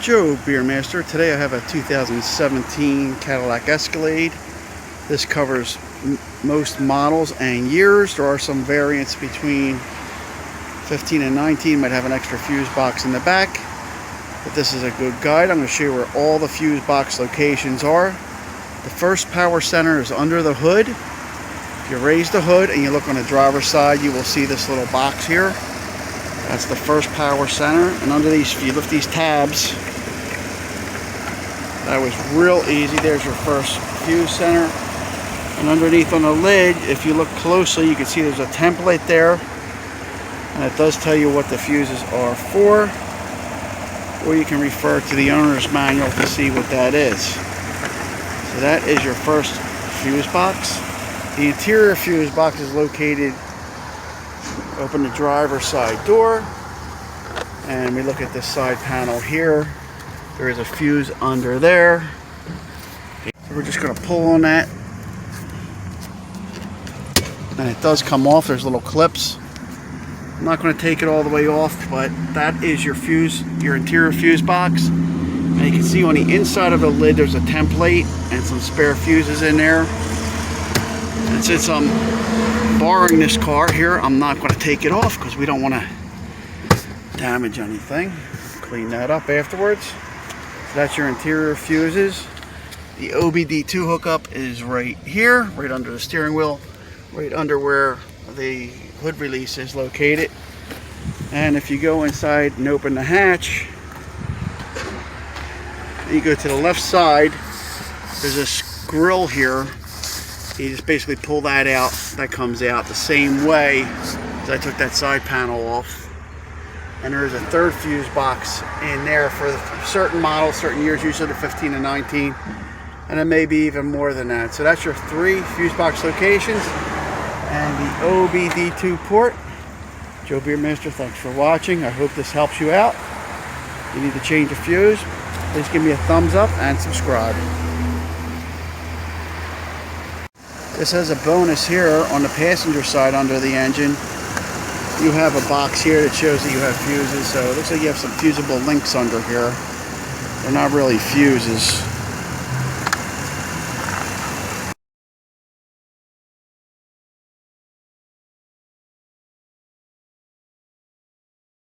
Joe Beermaster. Today I have a 2017 Cadillac Escalade. This covers most models and years. There are some variants between 15 and 19. Might have an extra fuse box in the back, but this is a good guide. I'm going to show you where all the fuse box locations are. The first power center is under the hood. If you raise the hood and you look on the driver's side, you will see this little box here. That's the first power center, and under these, if you lift these tabs, that was real easy. There's your first fuse center. And underneath on the lid, if you look closely, you can see there's a template there, and it does tell you what the fuses are for, or you can refer to the owner's manual to see what that is. So that is your first fuse box. The interior fuse box is located, open the driver's side door, and we look at this side panel here. There is a fuse under there. So we're just going to pull on that, and it does come off. There's little clips. I'm not going to take it all the way off, but that is your fuse, your interior fuse box. And you can see on the inside of the lid there's a template and some spare fuses in there. And since I'm borrowing this car here, I'm not going to take it off because we don't want to damage anything. Clean that up afterwards. So that's your interior fuses. The OBD2 hookup is right here, right under the steering wheel, right under where the hood release is located. And if you go inside and open the hatch, you go to the left side, there's this grill here. You just basically pull that out. That comes out the same way as I took that side panel off. And there's a third fuse box in there for certain models, certain years, usually the 15 and 19. And it may be even more than that. So that's your 3 fuse box locations and the OBD2 port. Joe Beermaster, thanks for watching. I hope this helps you out. If you need to change a fuse, please give me a thumbs up and subscribe. This has a bonus here on the passenger side under the engine. You have a box here that shows that you have fuses, so it looks like you have some fusible links under here. They're not really fuses.